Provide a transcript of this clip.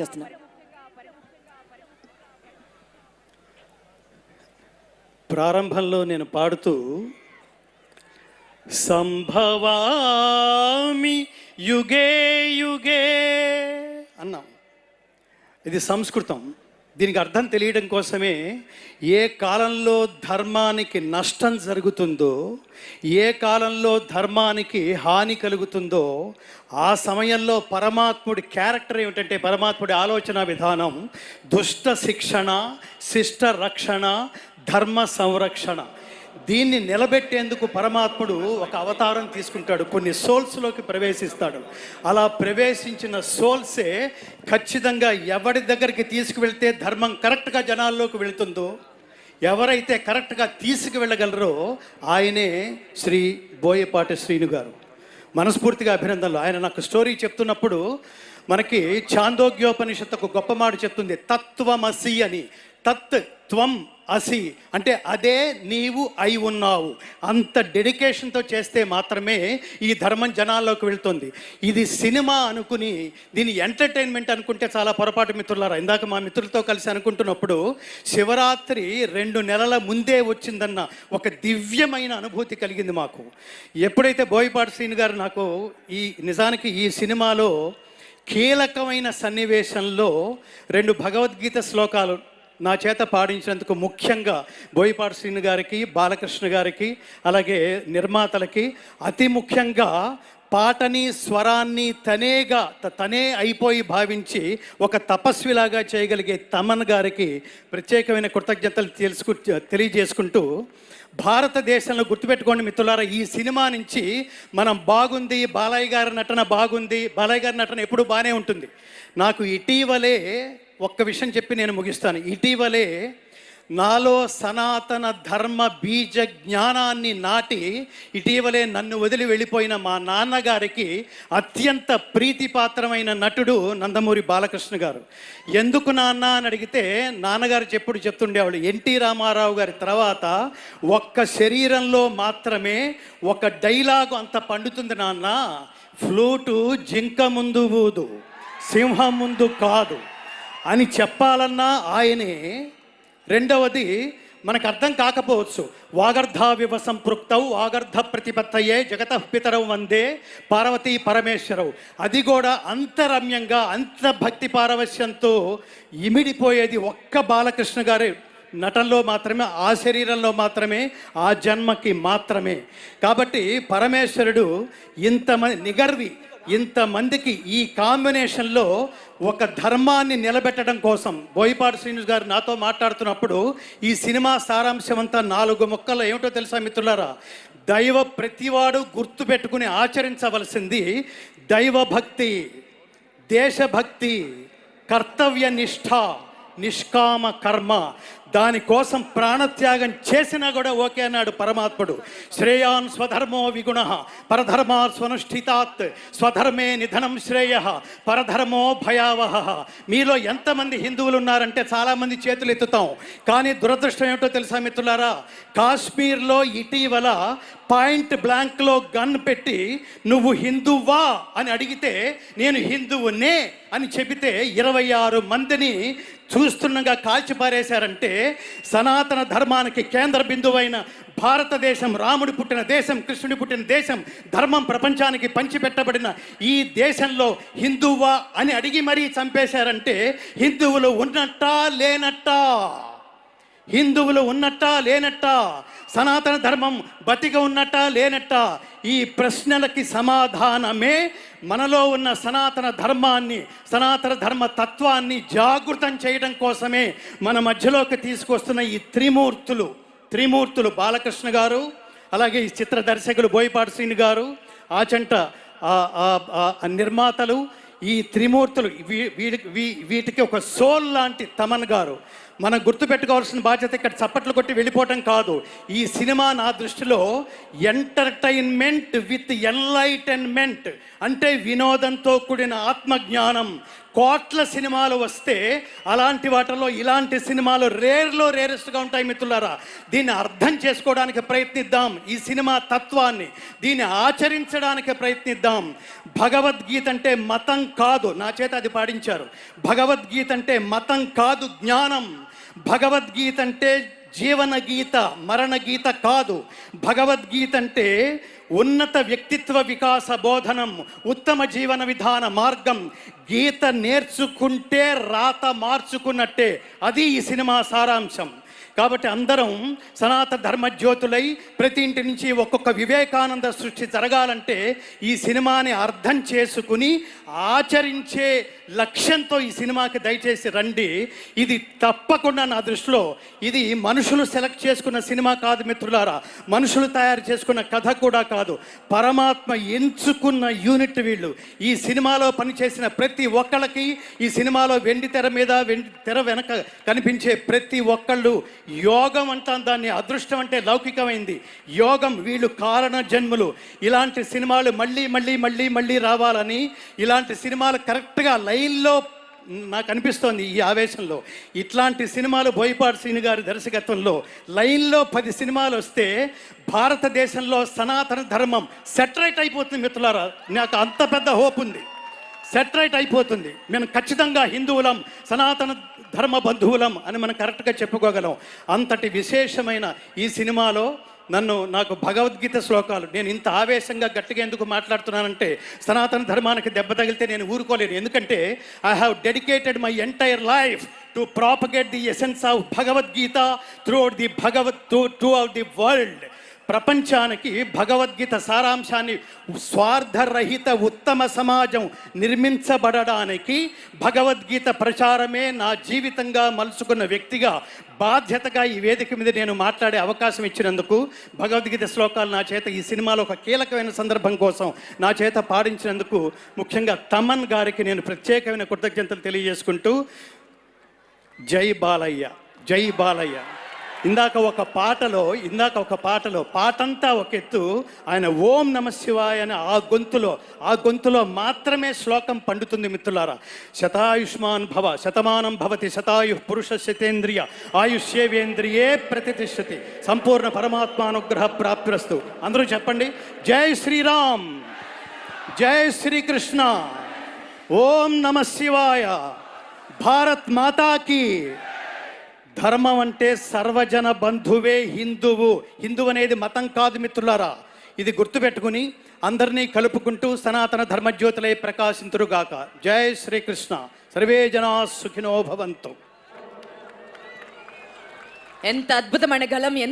చేస్తున్నా. ప్రారంభంలో నేను పాడుతూ సంభవామి యుగే యుగే అన్నాం. ఇది సంస్కృతం. దీనికి అర్థం తెలియడం కోసమే ఏ కాలంలో ధర్మానికి నష్టం జరుగుతుందో, ఏ కాలంలో ధర్మానికి హాని కలుగుతుందో ఆ సమయంలో పరమాత్ముడి క్యారెక్టర్ ఏమిటంటే, పరమాత్ముడి ఆలోచన విధానం దుష్ట శిక్షణ, శిష్ట రక్షణ, ధర్మ సంరక్షణ. దీన్ని నిలబెట్టేందుకు పరమాత్ముడు ఒక అవతారం తీసుకుంటాడు, కొన్ని సోల్స్లోకి ప్రవేశిస్తాడు. అలా ప్రవేశించిన సోల్సే ఖచ్చితంగా ఎవరి దగ్గరికి తీసుకువెళ్తే ధర్మం కరెక్ట్గా జనాల్లోకి వెళుతుందో, ఎవరైతే కరెక్ట్గా తీసుకువెళ్ళగలరో ఆయనే శ్రీ బోయపాటి శ్రీను గారు. మనస్ఫూర్తిగా అభినందనలు. ఆయన నాకు స్టోరీ చెప్తున్నప్పుడు మనకి ఛాందోగ్యోపనిషత్తు ఒక గొప్ప మాట చెప్తుంది, తత్వమసి అని. తత్ త్వం అసి అంటే అదే నీవు అయి ఉన్నావు. అంత డెడికేషన్తో చేస్తే మాత్రమే ఈ ధర్మం జనాల్లోకి వెళ్తుంది. ఇది సినిమా అనుకుని దీన్ని ఎంటర్టైన్మెంట్ అనుకుంటే చాలా పొరపాటు మిత్రులారా. ఇందాక మా మిత్రులతో కలిసి అనుకుంటున్నప్పుడు శివరాత్రి 2 నెలల ముందే వచ్చిందన్న ఒక దివ్యమైన అనుభూతి కలిగింది మాకు. ఎప్పుడైతే బోయపాటి శ్రీను గారు నాకు నిజానికి ఈ సినిమాలో కీలకమైన సన్నివేశంలో 2 భగవద్గీత శ్లోకాలు నా చేత పాడించినందుకు ముఖ్యంగా బోయపాటి శ్రీను గారికి, బాలకృష్ణ గారికి, అలాగే నిర్మాతలకి, అతి ముఖ్యంగా పాటని స్వరాన్ని తనే అయిపోయి భావించి ఒక తపస్విలాగా చేయగలిగే తమన్ గారికి ప్రత్యేకమైన కృతజ్ఞతలు తెలియజేసుకుంటూ, భారతదేశంలో గుర్తుపెట్టుకోండి మిత్రులారా, ఈ సినిమా నుంచి మనం బాగుంది, బాలయ్య గారి నటన బాగుంది, బాలయ్య గారి నటన ఎప్పుడు బాగానే ఉంటుంది. నాకు ఇటీవలే ఒక్క విషయం చెప్పి నేను ముగిస్తాను. ఇటీవలే నాలో సనాతన ధర్మ బీజ జ్ఞానాన్ని నాటి ఇటీవలే నన్ను వదిలి వెళ్ళిపోయిన మా నాన్నగారికి అత్యంత ప్రీతిపాత్రమైన నటుడు నందమూరి బాలకృష్ణ గారు. ఎందుకు నాన్న అని అడిగితే నాన్నగారు చెప్తుండేవాళ్ళు, ఎన్టీ రామారావు గారి తర్వాత ఒక్క శరీరంలో మాత్రమే ఒక డైలాగు అంత పండుతుంది నాన్న, ఫ్లూటు జింక ముందు ఊదు, సింహం ముందు కాదు అని చెప్పాలన్నా ఆయనే. రెండవది మనకు అర్థం కాకపోవచ్చు, వాగర్ధావివ సంపృక్తౌ వాగర్ధ ప్రతిపత్తయే జగతః పితరౌ వందే పార్వతీ పరమేశ్వరవు. అది కూడా అంతరమ్యంగా అంత భక్తి పారవశ్యంతో ఇమిడిపోయేది ఒక్క బాలకృష్ణ గారి నటనలో మాత్రమే, ఆ శరీరంలో మాత్రమే, ఆ జన్మకి మాత్రమే. కాబట్టి పరమేశ్వరుడు ఇంతమందికి ఈ కాంబినేషన్లో ఒక ధర్మాన్ని నిలబెట్టడం కోసం బోయపాటి శ్రీను గారు నాతో మాట్లాడుతున్నప్పుడు ఈ సినిమా సారాంశం అంతా 4 ముక్కల్లో ఏమిటో తెలుసా మిత్రులారా? ప్రతివాడు గుర్తుపెట్టుకుని ఆచరించవలసింది దైవభక్తి, దేశభక్తి, కర్తవ్య నిష్ఠ, నిష్కామ కర్మ. దానికోసం ప్రాణత్యాగం చేసినా కూడా ఓకే అన్నాడు పరమాత్ముడు. శ్రేయాన్ స్వధర్మో విగుణ పరధర్మా స్వనుష్ఠితాత్ స్వధర్మే నిధనం శ్రేయ పరధర్మో భయావహ. మీలో ఎంతమంది హిందువులు ఉన్నారంటే చాలామంది చేతులు ఎత్తుతాం. కానీ దురదృష్టం ఏమిటో తెలుసా మిత్రులారా? కాశ్మీర్లో ఇటీవల పాయింట్ బ్లాంక్లో గన్ పెట్టి నువ్వు హిందువా అని అడిగితే నేను హిందువునే అని చెబితే 26 మందిని చూస్తుండగా కాల్చిపారేశారంటే సనాతన ధర్మానికి కేంద్ర బిందువైన భారతదేశం, రాముడి పుట్టిన దేశం, కృష్ణుడి పుట్టిన దేశం, ధర్మం ప్రపంచానికి పంచిపెట్టబడిన ఈ దేశంలో హిందువా అని అడిగి మరీ చంపేశారంటే హిందువులు ఉన్నట్టా లేనట్టా? హిందువులు ఉన్నట్టా లేనట్టా? సనాతన ధర్మం బతిక ఉన్నట్టా లేనట్టా? ఈ ప్రశ్నలకి సమాధానమే మనలో ఉన్న సనాతన ధర్మాన్ని, సనాతన ధర్మ తత్వాన్ని జాగృతం చేయడం కోసమే మన మధ్యలోకి తీసుకొస్తున్న ఈ త్రిమూర్తులు బాలకృష్ణ గారు, అలాగే ఈ చిత్ర దర్శకులు బోయపాటి శ్రీను గారు, ఆచంట నిర్మాతలు, ఈ త్రిమూర్తులు వీటికి ఒక సోల్ లాంటి తమన్ గారు. మనం గుర్తుపెట్టుకోవాల్సిన బాధ్యత ఇక్కడ చప్పట్లు కొట్టి వెళ్ళిపోవటం కాదు. ఈ సినిమా నా దృష్టిలో ఎంటర్టైన్మెంట్ విత్ ఎన్లైటన్మెంట్, అంటే వినోదంతో కూడిన ఆత్మజ్ఞానం, కోట్ల సినిమాలు వస్తే అలాంటి వాటిల్లో ఇలాంటి సినిమాలు రేరెస్ట్గా ఉంటాయి మిత్రులారా. దీన్ని అర్థం చేసుకోవడానికి ప్రయత్నిద్దాం, ఈ సినిమా తత్వాన్ని దీన్ని ఆచరించడానికి ప్రయత్నిద్దాం. భగవద్గీత అంటే మతం కాదు, నా చేత అది పాడించారు. భగవద్గీత అంటే మతం కాదు, జ్ఞానం. భగవద్గీత అంటే జీవన గీత, మరణ గీత కాదు. భగవద్గీత అంటే ఉన్నత వ్యక్తిత్వ వికాస బోధనం, ఉత్తమ జీవన విధాన మార్గం. గీత నేర్చుకుంటే రాత మార్చుకున్నట్టే. అది ఈ సినిమా సారాంశం. కాబట్టి అందరం సనాతన ధర్మజ్యోతులై ప్రతి ఇంటి నుంచి ఒక్కొక్క వివేకానంద సృష్టి జరగాలంటే ఈ సినిమాని అర్థం చేసుకుని ఆచరించే లక్ష్యంతో ఈ సినిమాకి దయచేసి రండి. ఇది తప్పకుండా నా దృష్టిలో ఇది మనుషులు సెలెక్ట్ చేసుకున్న సినిమా కాదు మిత్రులారా, మనుషులు తయారు చేసుకున్న కథ కూడా కాదు. పరమాత్మ ఎంచుకున్న యూనిట్ వీళ్ళు. ఈ సినిమాలో పనిచేసిన ప్రతి ఒక్కళ్ళకి, ఈ సినిమాలో వెండి తెర మీద వెండి తెర వెనక కనిపించే ప్రతి ఒక్కళ్ళు యోగం అంటాం దాన్ని. అదృష్టం అంటే లౌకికమైంది, యోగం. వీళ్ళు కారణ జన్ములు. ఇలాంటి సినిమాలు మళ్ళీ మళ్ళీ మళ్ళీ మళ్ళీ రావాలని, ఇలాంటి సినిమాలు కరెక్ట్గా లైన్లో నాకు అనిపిస్తోంది. ఈ ఆవేశంలో ఇట్లాంటి సినిమాలు బోయపాటి శ్రీను గారి దర్శకత్వంలో లైన్లో 10 సినిమాలు వస్తే భారతదేశంలో సనాతన ధర్మం సెటరైట్ అయిపోతుంది మిత్రులారా. నాకు అంత పెద్ద హోప్ ఉంది, సెటరైట్ అయిపోతుంది. మేము ఖచ్చితంగా హిందువులం, సనాతన ధర్మ బంధువులం అని మనం కరెక్ట్గా చెప్పుకోగలం. అంతటి విశేషమైన ఈ సినిమాలో నాకు భగవద్గీత శ్లోకాలు, నేను ఇంత ఆవేశంగా గట్టిగా ఎందుకు మాట్లాడుతున్నానంటే సనాతన ధర్మానికి దెబ్బ తగిలితే నేను ఊరుకోలేను. ఎందుకంటే I have dedicated my entire life to propagate the essence of Bhagavad Gita through out the world. ప్రపంచానికి భగవద్గీత సారాంశాన్ని, స్వార్థరహిత ఉత్తమ సమాజం నిర్మించబడడానికి భగవద్గీత ప్రచారమే నా జీవితంగా మలుచుకున్న వ్యక్తిగా బాధ్యతగా ఈ వేదిక మీద నేను మాట్లాడే అవకాశం ఇచ్చినందుకు, భగవద్గీత శ్లోకాలు నా చేత ఈ సినిమాలో ఒక కీలకమైన సందర్భం కోసం నా చేత పాడించినందుకు ముఖ్యంగా తమన్ గారికి నేను ప్రత్యేకమైన కృతజ్ఞతలు తెలియజేసుకుంటూ, జై బాలయ్య, జై బాలయ్య. ఇందాక ఒక పాటలో పాటంతా ఒక ఎత్తు, ఆయన ఓం నమ శివాయ అని ఆ గొంతులో మాత్రమే శ్లోకం పండుతుంది మిత్రులారా. శతాయుష్మాన్ భవ, శతమానం భవతి, శతాయు పురుష శతేంద్రియ ఆయుష్యేవేంద్రియే ప్రతిష్టతి, సంపూర్ణ పరమాత్మానుగ్రహ ప్రాప్తిరస్తు. అందరూ చెప్పండి, జై శ్రీరామ్, జై శ్రీకృష్ణ, ఓం నమ శివాయ, భారత్ మాతాకి. ధర్మం అంటే సర్వజన బంధువే హిందువు. హిందువు అనేది మతం కాదు మిత్రులారా. ఇది గుర్తుపెట్టుకుని అందరినీ కలుపుకుంటూ సనాతన ధర్మజ్యోతులై ప్రకాశింతురుగాక. జై శ్రీకృష్ణ. సర్వే జనా సుఖినో భవంతు. ఎంత అద్భుతమైన గలం.